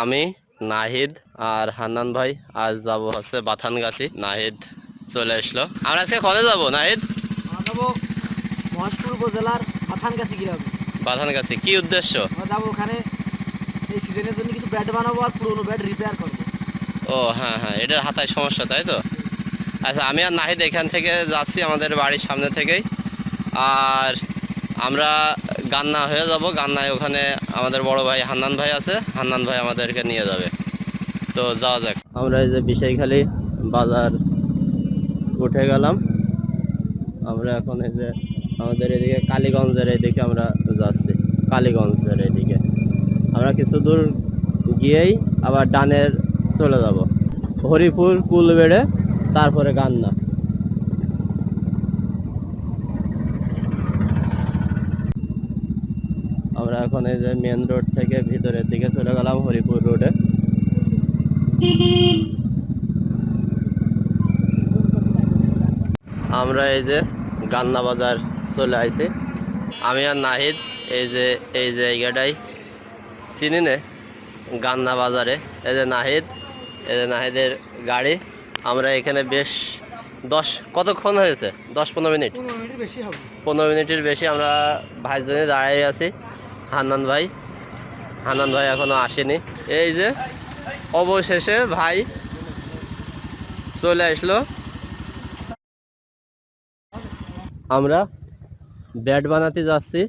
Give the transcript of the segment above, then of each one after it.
আমি নাহিদ আর হান্নান ভাই আজ যাব হচ্ছে বাথানগাছি। নাহিদ চলে আসলো। আমরা আজকে কোথায় যাব নাহিদ? আমরা যাবো মহেশপুর উপজেলার বাথানগাছি গ্রামে। বাথানগাছি কি উদ্দেশ্য? আমরা যাবো ওখানে এই সিজনের জন্য কিছু ব্যাট বানাবো আর পুরোনো ব্যাট রিপেয়ার করবো। ও হ্যাঁ হ্যাঁ, এটার হাতায় সমস্যা তাই তো। আচ্ছা, আমি আর নাহিদ এখান থেকে যাচ্ছি আমাদের বাড়ির সামনে থেকেই। আর আমরা গান্না হয়ে যাব। গান্নায় ওখানে আমাদের বড় ভাই হান্নান ভাই আছে, হান্নান ভাই আমাদেরকে নিয়ে যাবে। তো যাওয়া যাক। আমরা এই যে বিষয়খালী বাজার উঠে গেলাম। আমরা এখন এই যে আমাদের এদিকে কালীগঞ্জের এদিকে আমরা যাচ্ছি। কালীগঞ্জের এদিকে আমরা কিছু দূর গিয়েই আবার ডানের চলে যাব হরিপুর কুলবেড়ে, তারপরে গান্না। আমরা এখন এই যে মেন রোড থেকে ভিতরের দিকে চলে গেলাম হরিপুর রোডে। আমরা এই যে গান্না বাজার চলে আইছি। আমি আর নাহিদ এই যে এই জায়গাটাই চিনি নে, গান্না বাজারে। এই যে নাহিদ, এই যে নাহিদের গাড়ি। আমরা এখানে বেশ কতক্ষণ হয়েছে? 10-15 মিনিট, 15 মিনিটের বেশি আমরা ভাইজনে দাঁড়াই আছি। হান্নান ভাই এখনো আসেনি। এই যে অবশেষে ভাই চলে আসলো। আমরা ব্যাট বানাতে যাচ্ছি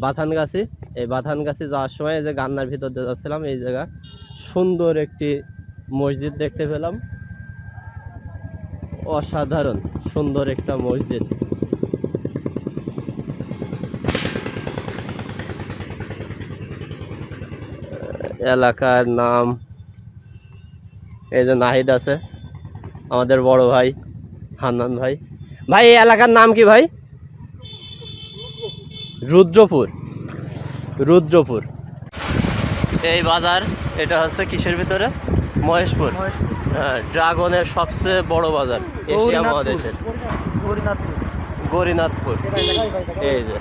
বাথানগাছি। এই বাথানগাছি যাওয়ার সময় এই যে গান্নার ভিতর দিয়ে যাচ্ছিলাম, এই জায়গা সুন্দর একটি মসজিদ দেখতে পেলাম। অসাধারণ সুন্দর একটা মসজিদ। এলাকার নাম, এই যে নাহিদ আছে, আমাদের বড় ভাই হান্নান ভাই। ভাই এই এলাকার নাম কি ভাই? রুদ্রপুর। এই বাজার, এটা হচ্ছে কিসের ভিতরে? মহেশপুর। ড্রাগনের সবচেয়ে বড় বাজার এশিয়া মহাদেশের। গরিনাথপুর। এই যে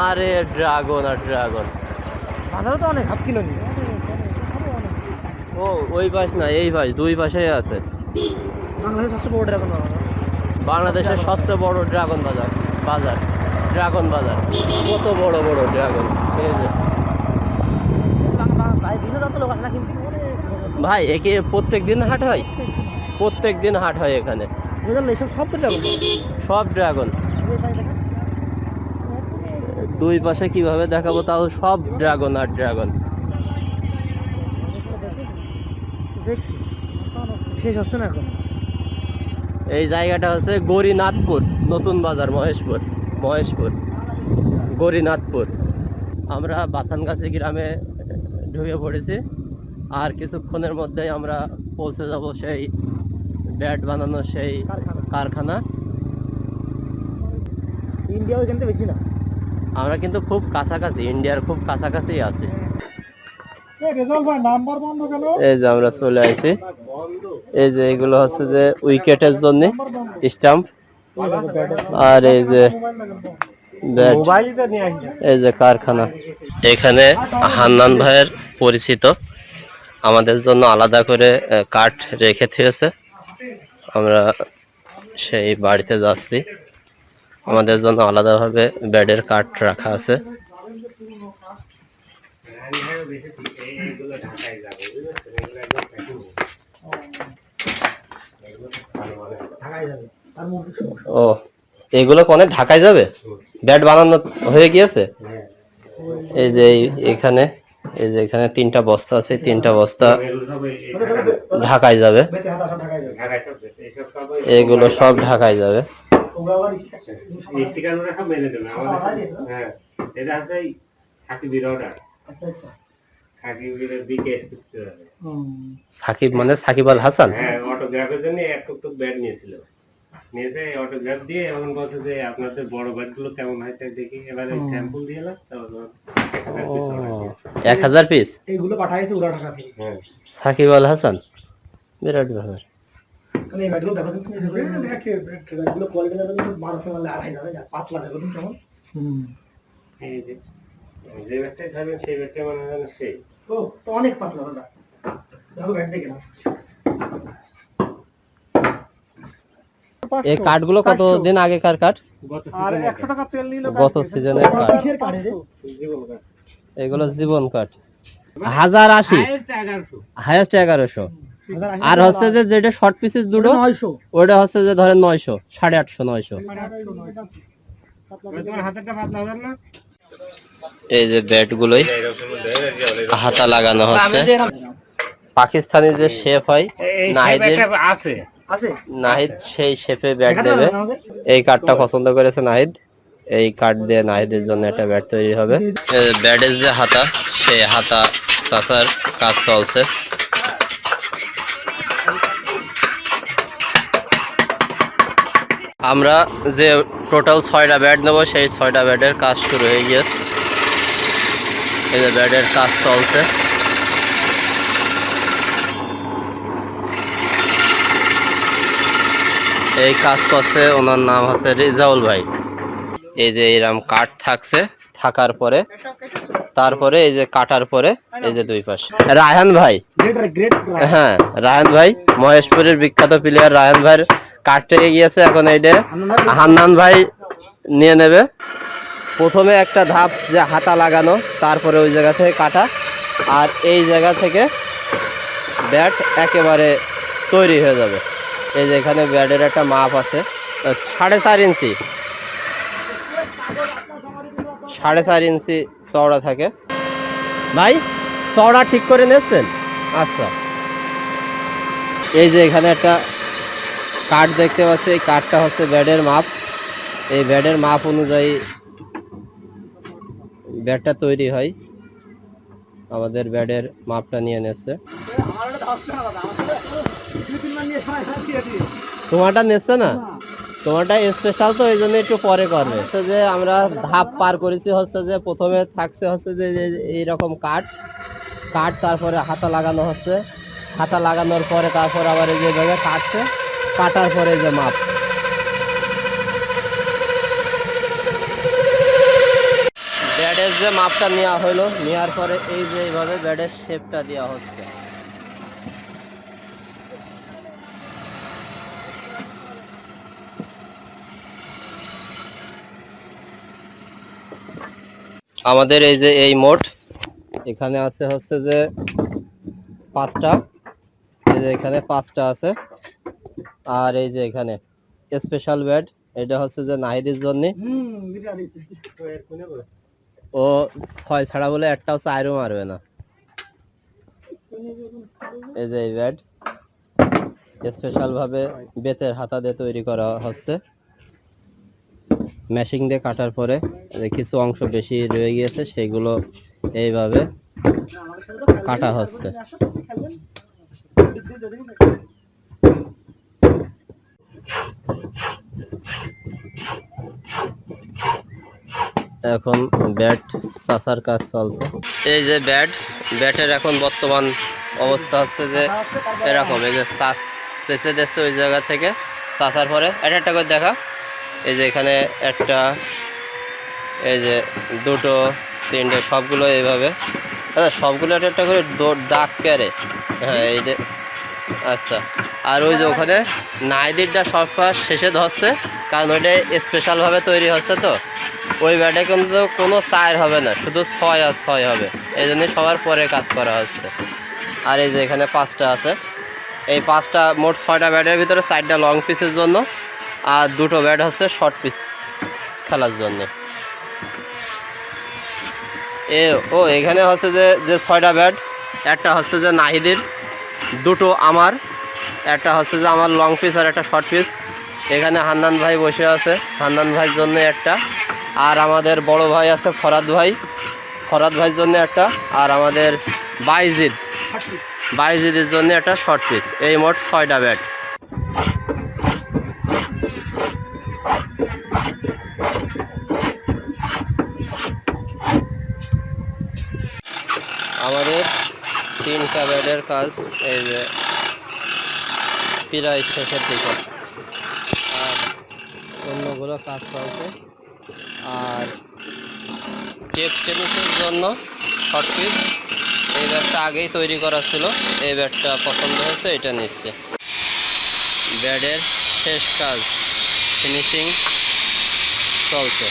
আরে ড্রাগন আর ড্রাগন। তো অনেক হাফ কিলো নিয়ে। ও ওই পাশ না, এই পাশ, দুই পাশেই আছে। বাংলাদেশের সবচেয়ে বড় ড্রাগন বাংলাদেশের সবচেয়ে বড় ড্রাগন বাজার। কত বড় বড় ড্রাগন। এই যে ভাই একে প্রত্যেক দিন হাট হয়? প্রত্যেক দিন হাট হয় এখানে। সব ড্রাগন। দুই পাশে কিভাবে দেখাবো, তাও সব ড্রাগন আর ড্রাগন। শেষ হচ্ছে না এখন। এই জায়গাটা হচ্ছে গরিনাথপুর, নতুন বাজার, মহেশপুর গরিনাথপুর। আমরা বাথানগাছি গ্রামে ঢুকে পড়েছি। আর কিছুক্ষণের মধ্যেই আমরা পৌঁছে যাব সেই ব্যাট বানানোর সেই কারখানা। ইন্ডিয়া ওইখান থেকে বেশি না, আমরা কিন্তু খুব কাছাকাছি, ইন্ডিয়ার খুব কাছাকাছি আছি। এই যে আমরা চলে আসছি। এই যে এগুলো হচ্ছে যে উইকেটের জন্য স্টাম্প। আর এই যে এই যে কারখানা। এখানে হান্নান ভাইয়ের পরিচিত আমাদের জন্য আলাদা করে কাঠ রেখে দিয়েছে। আমরা সেই বাড়িতে যাচ্ছি। আমাদের জন্য আলাদাভাবে বেডের কাঠ রাখা আছে। ও এগুলো কোনে ঢাকায় যাবে? ব্যাট বানানো হয়ে গিয়েছে। এই যে এখানে, এই যে এখানে 3টা বস্তা আছে, 3টা বস্তা ঢাকায় যাবে। এগুলো সব ঢাকায় যাবে। সাকিব মানে সাকিব আল হাসান। অটোগ্রাফের জন্য এক টুকটুক ব্যাট নিয়েছিল, নিয়েছে অটোগ্রাফ দিয়ে এখন বলছে যে আপনাদের বড় ব্যাটগুলো কেমন হয় তাই দেখি। এবারে স্যাম্পল দিয়ে এলাম, 1000 পিস এইগুলো পাঠাইছে উড়া ঢাকা থেকে। সাকিব আল হাসান, বিরাট ব্যাপার। এই ব্যাটগুলো দেখো, দেখে ব্যাটগুলো কোয়ালিটি দেখো, কিন্তু 1200 মানে আড়াই যাবে, পাতলা দেখো তুমি কেমন। এই যে ব্যাটটাই খাবেন সেই ব্যাটটা মানে সেই ও তো অনেক পাতলা দাদা, দেখো ব্যাট দেখে না। এই কাঠগুলো কত দিন আগেকার কাঠ? আর 100 টাকা তেল নিলো গত সিজনের কাঠ। কিসের কাঠ রে? এগুলো জীবন কাঠ। 1080, হাইয়েস্ট 1100। আর হচ্ছে যে যেটা শর্ট পিসেস দুটো 900 ওটা হচ্ছে যে ধরেন 900, 850, 900। তোমার হাতেরটা পাতলা হবে না? এই যে ব্যাট গুলোই হাতা লাগানো হচ্ছে। পাকিস্তানি যে শেপ হয় নাহিদের, আছে আছে নাহিদ সেই শেপে ব্যাট দেবে। এই কাঠটা পছন্দ করেছে নাহিদ, এই কাঠ দিয়ে নাহিদের জন্য একটা ব্যাট তৈরি হবে। ব্যাটের যে হাতা, সেই হাতা চাচার কাজ চলছে। আমরা যে টোটাল 6টা ব্যাট নেবো, সেই 6টা ব্যাটের কাজ শুরু হয়ে গিয়েছে। এই যে ব্যাটের কাজ চলছে। এই কাজ করছে, ওনার নাম হচ্ছে রিজাউল ভাই। এই যে এরকম কাঠ থাকছে, থাকার পরে তারপরে এই যে কাটার পরে এই যে দুই পাশে রায়হান ভাই, হ্যাঁ রায়হান ভাই, মহেশপুরের বিখ্যাত প্লেয়ার রায়হান ভাইয়ের কাঠ থেকে গিয়েছে। এখন এইটা হান্নান ভাই নিয়ে নেবে। প্রথমে একটা ধাপ যে হাতা লাগানো, তারপরে ওই জায়গা থেকে কাটা, আর এই জায়গা থেকে ব্যাট একেবারে তৈরি হয়ে যাবে। এই যে এখানে ব্যাটের একটা মাপ আছে 4.5 ইঞ্চি, 4.5 ইঞ্চি চওড়া থাকে। ভাই চওড়া ঠিক করে নিচ্ছেন? আচ্ছা, এই যে এখানে একটা কাঠ দেখতে পাচ্ছি, এই কাঠটা হচ্ছে ব্যাটের মাপ। এই ব্যাটের মাপ অনুযায়ী ব্যাটটা তৈরি হয়। আমাদের ব্যাটের মাপটা নিয়ে নিচ্ছে। তোমারটা নিচ্ছে না? তোমারটা স্পেশাল, তো এই জন্য একটু পরে করবে। তো যে আমরা ধাপ পার করেছি হচ্ছে যে প্রথমে থাকছে হচ্ছে যে এইরকম কাঠ, তারপরে হাতা লাগানো হচ্ছে, হাতা লাগানোর পরে তারপর আবার এই যেভাবে কাটছে, কাটার পরে যে মাপ। ব্যাডের যে মাপটা নেওয়া হলো, নেওয়ার পরে এই যে এইভাবে ব্যাডের শেপটা দেওয়া হচ্ছে। আমাদের এই যে এই মোট এখানে আছে হচ্ছে যে 5টা, এই যে এখানে 5টা আছে। আর এই যে এখানে স্পেশাল ব্যাড, এটা হচ্ছে যে নাহিদের জন্য। ও 6 ছাড়া বলে একটাও চাইরও মারবে না। এই যে এই ব্যাড স্পেশাল ভাবে বেতের হাতা দিয়ে তৈরি করা হচ্ছে। মেশিং দিয়ে কাটার পরে কিছু অংশ বেশি রয়ে গিয়েছে, সেগুলো এইভাবে কাটা হচ্ছে। এখন ব্যাট চাষার কাজ চলছে। এই যে ব্যাটের এখন বর্তমান অবস্থা হচ্ছে যে এরকম, এই যে চাষ চেঁচে দিচ্ছে ওই জায়গা থেকে, চাষার পরে একটা করে দেখা। এই যে এখানে একটা, এই যে 2টো 3টে, সবগুলো এইভাবে, হ্যাঁ সবগুলো একটা করে দাগ কেড়ে, হ্যাঁ এই যে। আচ্ছা, আর ওই যে ওখানে নাইদিরটা সব শেষে ধরছে, কারণ ওইটা স্পেশালভাবে তৈরি হচ্ছে, তো ওই ব্যাটে কিন্তু কোনো 4 হবে না, শুধু 6 আর 6 হবে। এই জন্যই সবার পরে কাজ করা হচ্ছে। আর এই যে এখানে 5টা আছে, এই 5টা মোট 6টা ব্যাটের ভিতরে 4টা লং পিসের জন্য, আর 2টো ব্যাট হচ্ছে শর্ট পিস খেলার জন্য। ও এখানে হচ্ছে যে 6টা ব্যাট, একটা হচ্ছে যে নাহিদের, 2টো আমার, একটা হচ্ছে যে আমার লং পিস আর একটা শর্ট পিস। এখানে হান্নান ভাই বসে আছে, হান্নান ভাইয়ের জন্য একটা, আর আমাদের বড় ভাই আছে ফরাদ ভাই, ফরাদ ভাইয়ের জন্য একটা, আর আমাদের বাইজিদের জন্য একটা শর্ট পিস। এই মোট 6টা ব্যাট। আমাদের 3টা ব্যাটের কাজ এই যে প্রায় শেষের দিকে, আর অন্যগুলো কাজ চলছে। আর টেপ টেনিসের জন্য শর্ট পিস, এই ব্যাটটা আগেই তৈরি করা ছিল, এই ব্যাটটা পছন্দ হয়েছে, এটা নিচ্ছে। ব্যাটের শেষ কাজ, ফিনিশিং চলছে,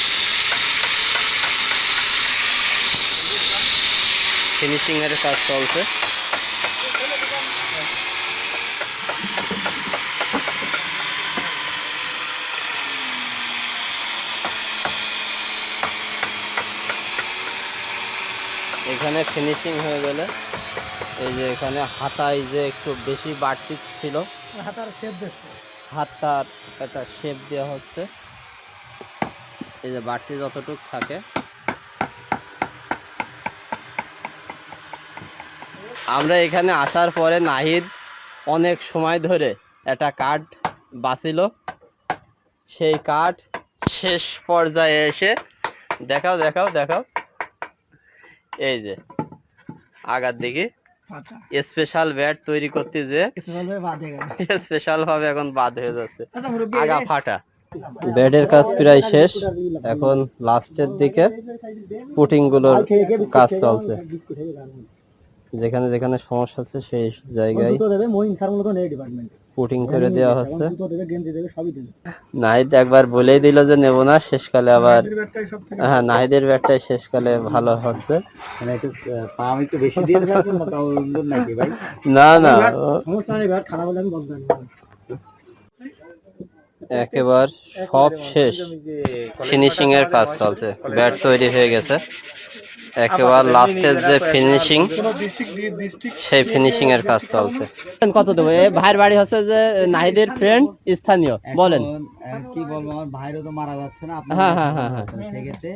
ফিনিশিং এর কাজ চলছে। এখানে ফিনিশিং হয়ে গেলে এই যে এখানে হাতায় যে একটু বেশি বাড়তি ছিল, হাতার শেপ দেখছো, হাতার একটা শেপ দেওয়া হচ্ছে। এই যে বাড়তি যতটুক থাকে, আমরা এখানে আসার পরে নাহিদ অনেক সময় ধরে একটা কাঠ বাঁচিল, সেই কাঠ শেষ পর্যায়ে এসে দেখাও দেখাও দেখাও, এই যে আগার দিকে আচ্ছা স্পেশাল ব্যাট তৈরি করতে যে স্পেশাল ভাবে বাদ হয়ে গেল। স্পেশাল ভাবে এখন বাদ হয়ে যাচ্ছে, আচ্ছা মুরব্বি, আগা ফাটা। ব্যাটের কাজ প্রায় শেষ, এখন লাস্টের দিকে পুটিং গুলোর কাজ চলছে। যেখানে যেখানে সমস্যা আছে সেই জায়গায় পুটিং করে দেওয়া হচ্ছে। নাহিদ একবার বলেই দিল যে নেব না, শেষকালে আবার হ্যাঁ নাহিদের ব্যাটটাই শেষকালে ভালো হচ্ছে। না না একেবারে সব শেষ, ফিনিশিং এর কাজ চলছে, ব্যাট তৈরি হয়ে গেছে, একেবারে লাস্টের যে ফিনিশিং সেই ফিনিশিং এর কাজ চলছে। কত দেবো? এই ভাইয়ের বাড়ি হচ্ছে যে নাহিদের ফ্রেন্ড স্থানীয়, বলেন কি বলবো, আমার ভাইরও তো মারা যাচ্ছে না, হ্যাঁ হ্যাঁ হ্যাঁ হ্যাঁ, সেক্ষেত্রে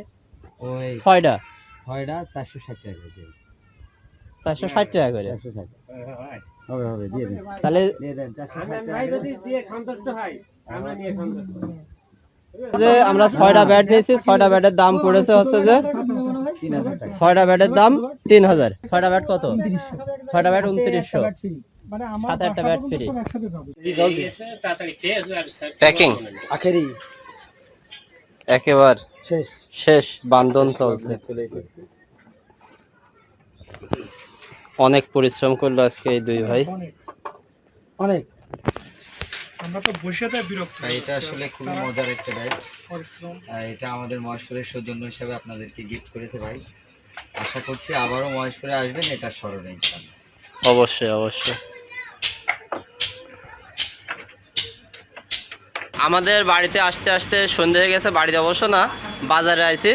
ওই 6টা 6টা 460 টাকা করে 460 টাকা করে 460 হবে হবে দিয়ে দেন, তাহলে দিয়ে দেন 460 ভাই যদি দিয়ে সন্তুষ্ট হয় আমরা নিয়ে সন্তুষ্ট হই। যে আমরা 6টা ব্যাট নিয়েছি, 6টা ব্যাটের দাম পড়েছে হচ্ছে যে 3000 টাকা। 6টা ব্যাটের দাম 3000। 6টা ব্যাট কত? 6টা ব্যাট 2900, মানে আমার সাথে একটা ব্যাট ফ্রি। একসাথে পাবো। প্যাকিং আখেরি একেবারে শেষ শেষ, বান্ধন চলছে। চলে এসেছে। অনেক পরিশ্রম করলো আজকে এই দুই ভাই। অনেক আমরা তো বসে তাই বিরক্ত। এটা আসলে খুবই মজার একটা ব্যাট, পরিশ্রম। এটা আমাদের মহেশপুরের সৌজন্য হিসাবে আপনাদেরকে গিফট করেছে ভাই। আশা করছি আবারও মহেশপুরে আসবেন এটা স্মরণে ইনশাআল্লাহ। অবশ্যই অবশ্যই। আমাদের বাড়িতে আসতে আসতে সন্ধ্যে হয়ে গেছে, বাড়িতে অবশ্য না, বাজারে আইছি।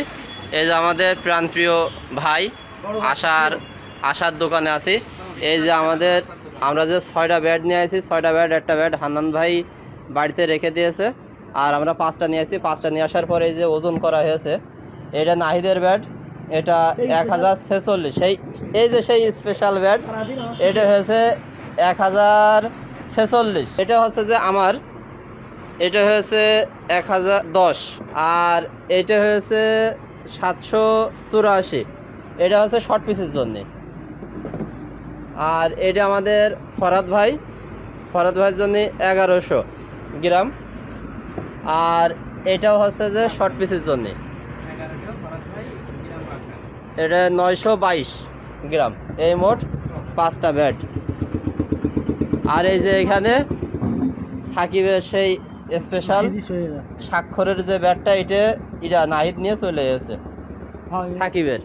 এই যে আমাদের প্রাণপ্রিয় ভাই আশার দোকানে আছি। এই যে আমরা যে 6টা ব্যাট নিয়ে আসি, 6টা ব্যাট, একটা ব্যাট হান্নান ভাই বাড়িতে রেখে দিয়েছে, আর আমরা 5টা নিয়ে আসি। 5টা নিয়ে আসার পরে এই যে ওজন করা হয়েছে, এটা নাহিদের ব্যাট, এটা 1046। এই যে সেই স্পেশাল ব্যাট, এটা হয়েছে 1046। এটা হচ্ছে যে আমার, এটা হয়েছে 1010, আর এটা হয়েছে 784। এটা হচ্ছে শর্ট পিসের জন্যে। আর এটা আমাদের ফরহাদ ভাইয়ের জন্য 1100 গ্রাম, আর এটাও হচ্ছে যে শর্ট পিসের জন্যে, এটা 922 গ্রাম। এই মোট 5টা ব্যাট। আর এই যে এখানে সাকিবের সেই স্পেশাল স্বাক্ষরের যে ব্যাটটা, এটা নাহিদ নিয়ে চলে গেছে সাকিবের।